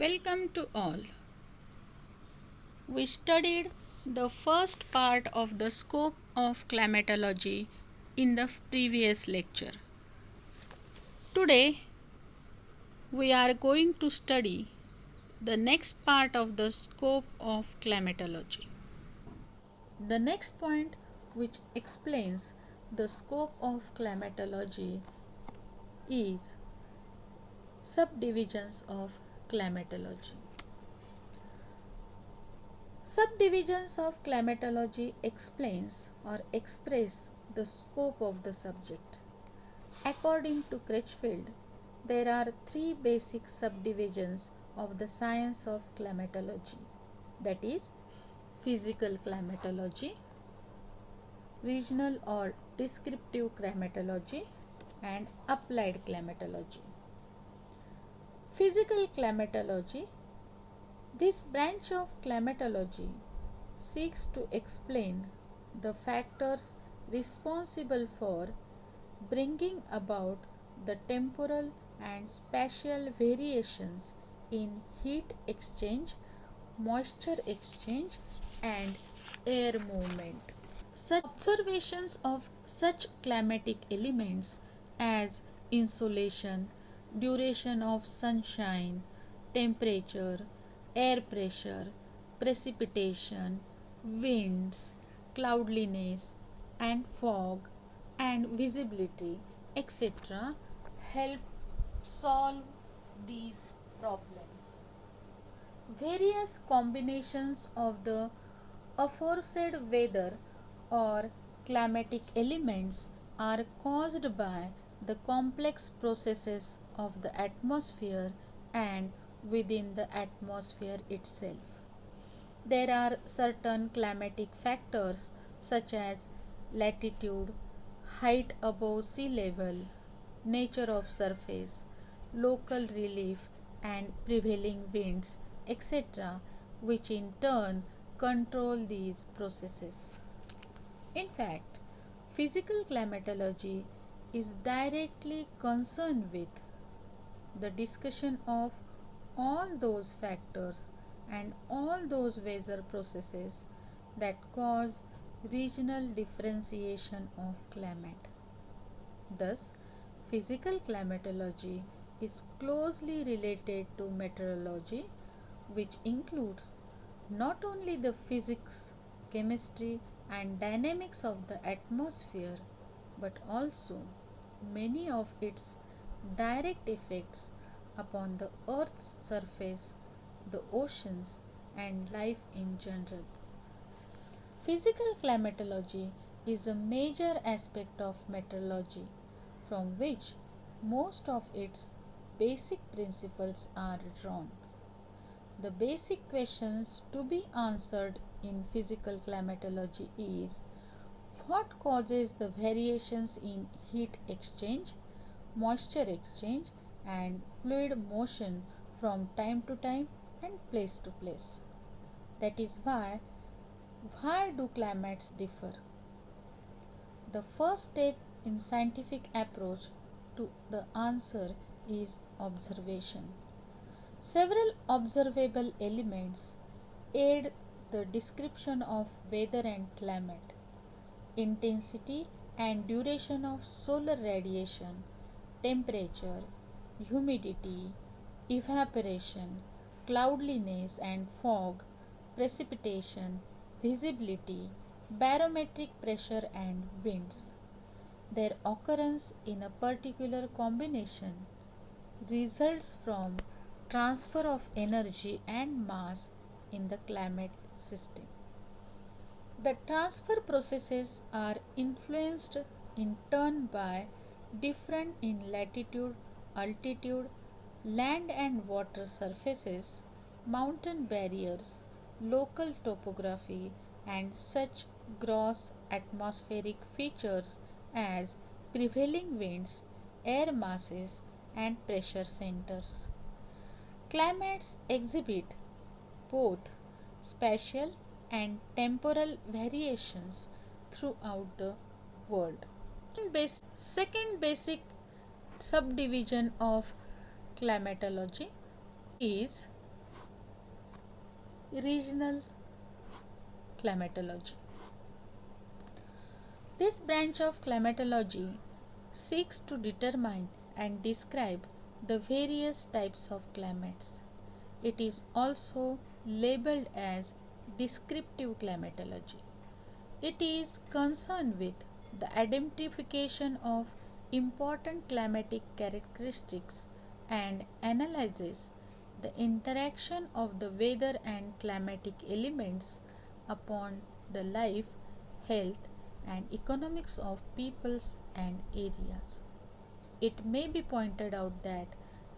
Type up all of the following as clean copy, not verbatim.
Welcome to all. We studied the first part of the scope of climatology in the previous lecture. Today, we are going to study the next part of the scope of climatology. The next point, which explains the scope of climatology, is subdivisions of climatology. Subdivisions of climatology explains or express the scope of the subject. According to Crutchfield, there are three basic subdivisions of the science of climatology, that is, physical climatology, regional or descriptive climatology, and applied climatology. Physical climatology. This branch of climatology seeks to explain the factors responsible for bringing about the temporal and spatial variations in heat exchange, moisture exchange, and air movement. Such observations of such climatic elements as insolation, duration of sunshine, temperature, air pressure, precipitation, winds, cloudiness, and fog, and visibility, etc., help solve these problems. Various combinations of the aforesaid weather or climatic elements are caused by the complex processes of the atmosphere and within the atmosphere itself. There are certain climatic factors such as latitude, height above sea level, nature of surface, local relief, and prevailing winds, etc., which in turn control these processes. In fact, physical climatology is directly concerned with the discussion of all those factors and all those weather processes that cause regional differentiation of climate. Thus, physical climatology is closely related to meteorology, which includes not only the physics, chemistry, and dynamics of the atmosphere, but also many of its direct effects upon the Earth's surface, the oceans, and life in general. Physical climatology is a major aspect of meteorology from which most of its basic principles are drawn. The basic questions to be answered in physical climatology is: what causes the variations in heat exchange, moisture exchange, and fluid motion from time to time and place to place? That is why do climates differ? The first step in scientific approach to the answer is observation. Several observable elements aid the description of weather and climate. Intensity and duration of solar radiation, temperature, humidity, evaporation, cloudiness and fog, precipitation, visibility, barometric pressure, and winds. Their occurrence in a particular combination results from transfer of energy and mass in the climate system. The transfer processes are influenced in turn by different in latitude, altitude, land and water surfaces, mountain barriers, local topography, and such gross atmospheric features as prevailing winds, air masses, and pressure centers. Climates exhibit both spatial and temporal variations throughout the world. Second basic subdivision of climatology is regional climatology. This branch of climatology seeks to determine and describe the various types of climates. It is also labeled as descriptive climatology. It is concerned with the identification of important climatic characteristics and analyzes the interaction of the weather and climatic elements upon the life, health, and economics of peoples and areas. It may be pointed out that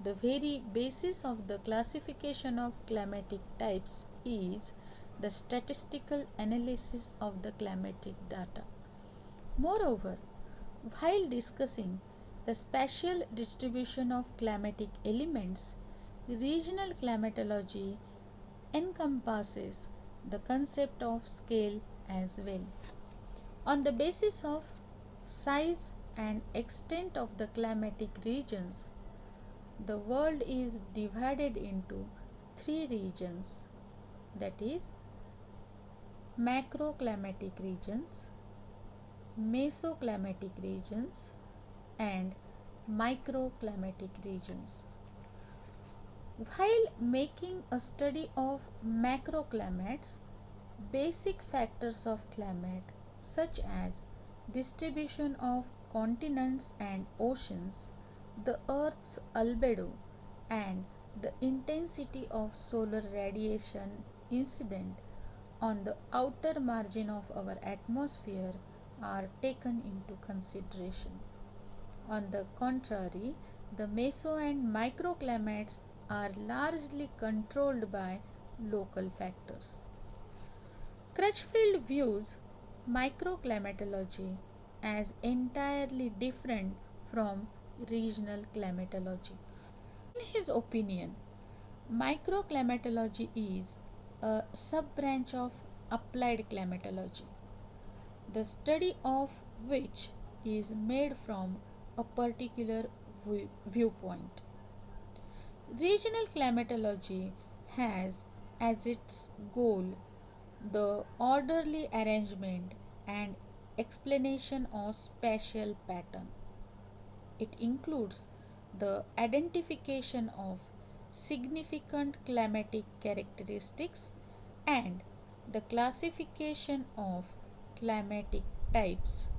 the very basis of the classification of climatic types is the statistical analysis of the climatic data. Moreover, while discussing the spatial distribution of climatic elements, regional climatology encompasses the concept of scale as well. On the basis of size and extent of the climatic regions, the world is divided into three regions, that is, macroclimatic regions, mesoclimatic regions, and microclimatic regions. While making a study of macroclimates, basic factors of climate such as distribution of continents and oceans, the Earth's albedo, and the intensity of solar radiation incident on the outer margin of our atmosphere are taken into consideration. On the contrary, the meso and microclimates are largely controlled by local factors. Crutchfield views microclimatology as entirely different from regional climatology. In his opinion, microclimatology is a sub branch of applied climatology, the study of which is made from a particular viewpoint. Regional climatology has as its goal the orderly arrangement and explanation of spatial pattern. It includes the identification of significant climatic characteristics and the classification of climatic types,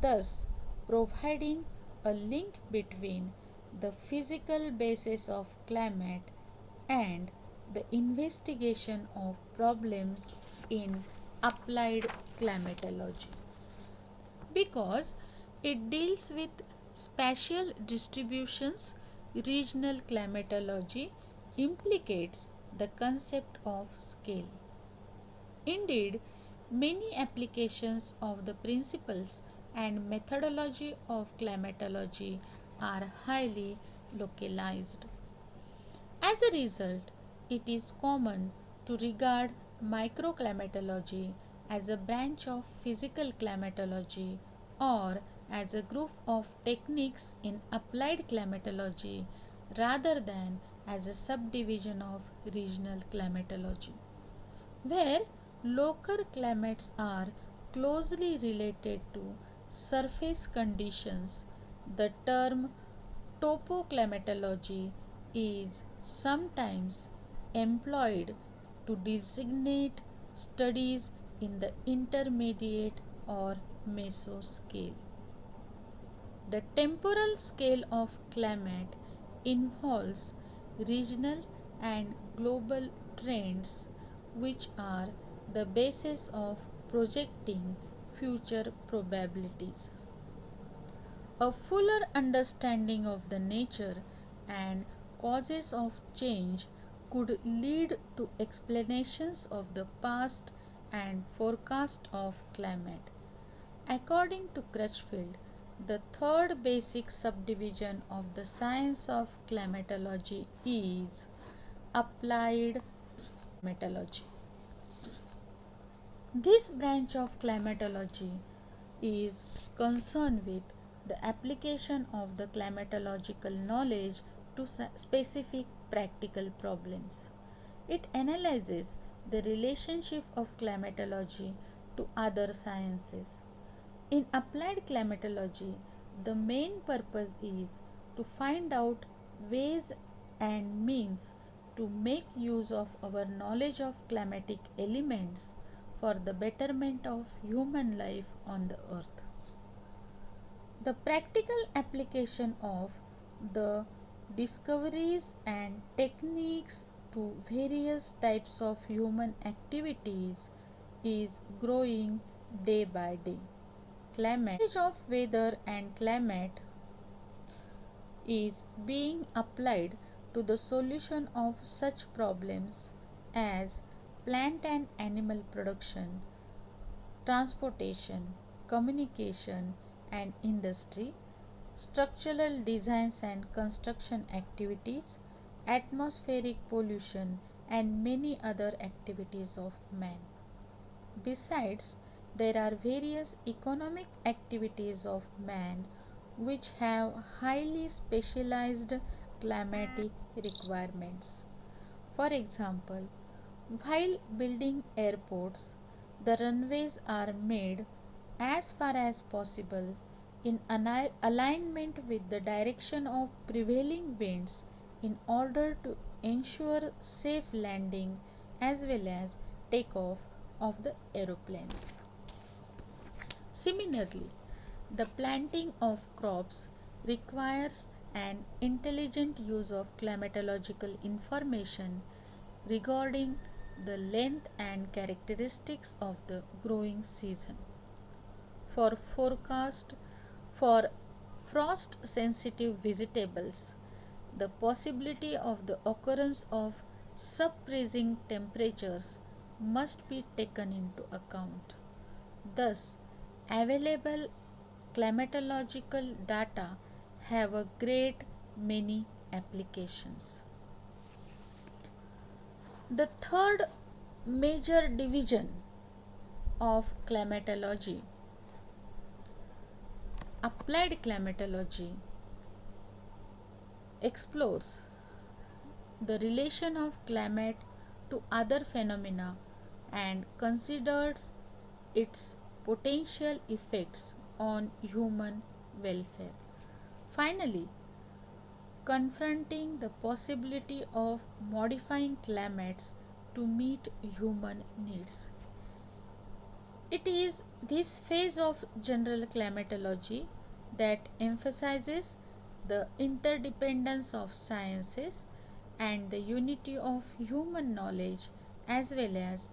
thus providing a link between the physical basis of climate and the investigation of problems in applied climatology. Because it deals with spatial distributions, regional climatology implicates the concept of scale. Indeed, many applications of the principles and methodology of climatology are highly localized. As a result, it is common to regard microclimatology as a branch of physical climatology or as a group of techniques in applied climatology rather than as a subdivision of regional climatology. Where local climates are closely related to surface conditions, the term topoclimatology is sometimes employed to designate studies in the intermediate or mesoscale. The temporal scale of climate involves regional and global trends which are the basis of projecting future probabilities. A fuller understanding of the nature and causes of change could lead to explanations of the past and forecast of climate. According to Crutchfield, the third basic subdivision of the science of climatology is applied climatology. This branch of climatology is concerned with the application of the climatological knowledge to specific practical problems. It analyzes the relationship of climatology to other sciences. In applied climatology, the main purpose is to find out ways and means to make use of our knowledge of climatic elements for the betterment of human life on the earth. The practical application of the discoveries and techniques to various types of human activities is growing day by day. Climate knowledge of weather and climate is being applied to the solution of such problems as plant and animal production, transportation, communication and industry, structural designs and construction activities, atmospheric pollution, and many other activities of man. Besides, there are various economic activities of man which have highly specialized climatic requirements. For example, while building airports, the runways are made as far as possible in alignment with the direction of prevailing winds in order to ensure safe landing as well as takeoff of the aeroplanes. Similarly, the planting of crops requires an intelligent use of climatological information regarding the length and characteristics of the growing season. For forecast for frost sensitive vegetables, the possibility of the occurrence of sub-freezing temperatures must be taken into account. Thus, available climatological data have a great many applications. The third major division of climatology, applied climatology, explores the relation of climate to other phenomena and considers its potential effects on human welfare. Finally, confronting the possibility of modifying climates to meet human needs. It is this phase of general climatology that emphasizes the interdependence of sciences and the unity of human knowledge as well as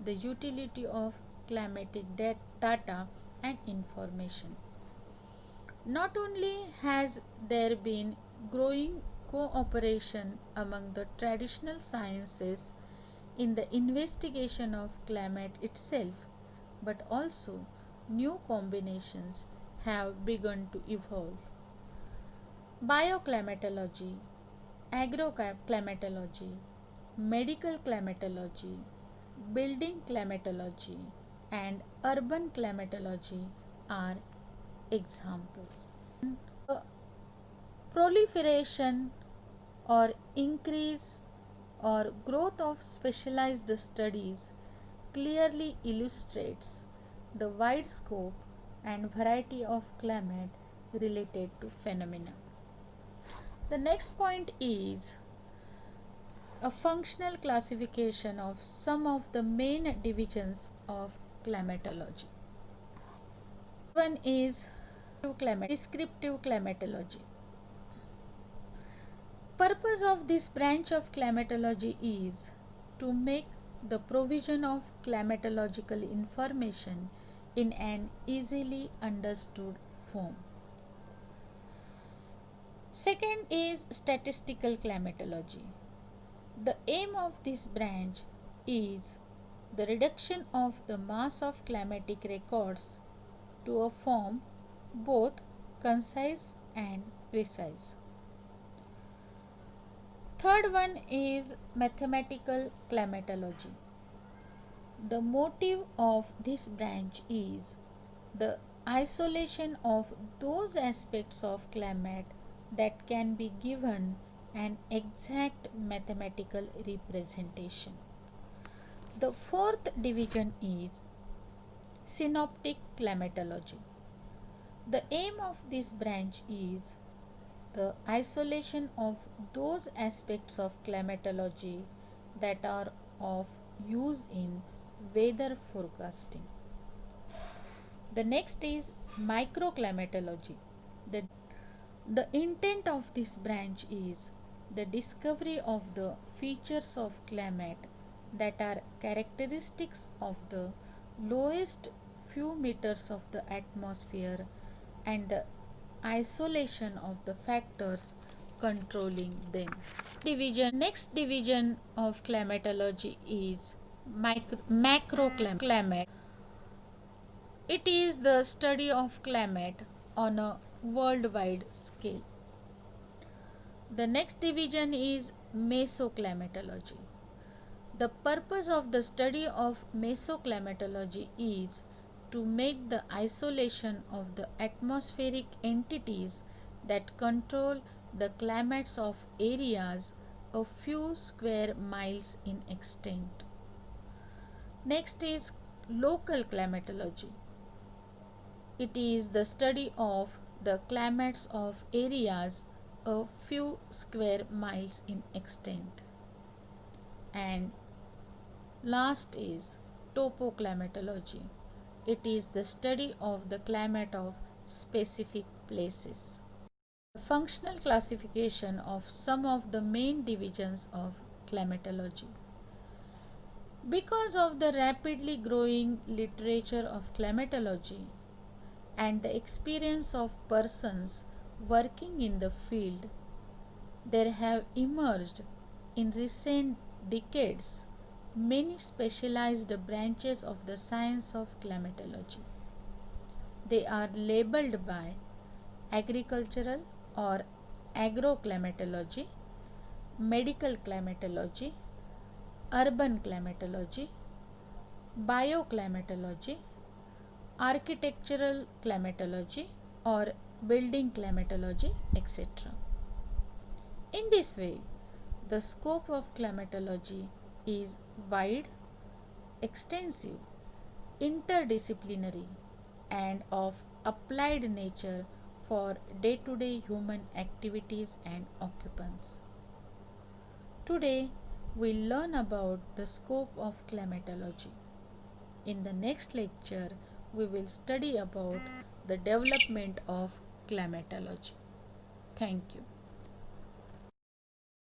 the utility of climatic data and information. Not only has there been growing cooperation among the traditional sciences in the investigation of climate itself, but also new combinations have begun to evolve. Bioclimatology, agroclimatology, medical climatology, building climatology, and urban climatology are examples. The proliferation or increase or growth of specialized studies clearly illustrates the wide scope and variety of climate related to phenomena. The next point is a functional classification of some of the main divisions of climatology. One is descriptive climatology. Purpose of this branch of climatology is to make the provision of climatological information in an easily understood form. Second is statistical climatology. The aim of this branch is the reduction of the mass of climatic records to a form both concise and precise. Third one is mathematical climatology. The motive of this branch is the isolation of those aspects of climate that can be given an exact mathematical representation. The fourth division is synoptic climatology. The aim of this branch is the isolation of those aspects of climatology that are of use in weather forecasting. The next is microclimatology. The, the intent of this branch is the discovery of the features of climate that are characteristics of the lowest few meters of the atmosphere and the isolation of the factors controlling them. Next division of climatology is macroclimate. It is the study of climate on a worldwide scale. The next division is mesoclimatology. The purpose of the study of mesoclimatology is to make the isolation of the atmospheric entities that control the climates of areas a few square miles in extent. Next is local climatology. It is the study of the climates of areas a few square miles in extent. And last is topoclimatology. It is the study of the climate of specific places. The functional classification of some of the main divisions of climatology. Because of the rapidly growing literature of climatology and the experience of persons working in the field, there have emerged in recent decades many specialized branches of the science of climatology. They are labeled by agricultural or agroclimatology, medical climatology, urban climatology, bioclimatology, architectural climatology, or building climatology, etc. In this way, the scope of climatology is wide, extensive, interdisciplinary, and of applied nature for day to day human activities and occupants. Today, we'll learn about the scope of climatology. In the next lecture, we will study about the development of climatology. Thank you.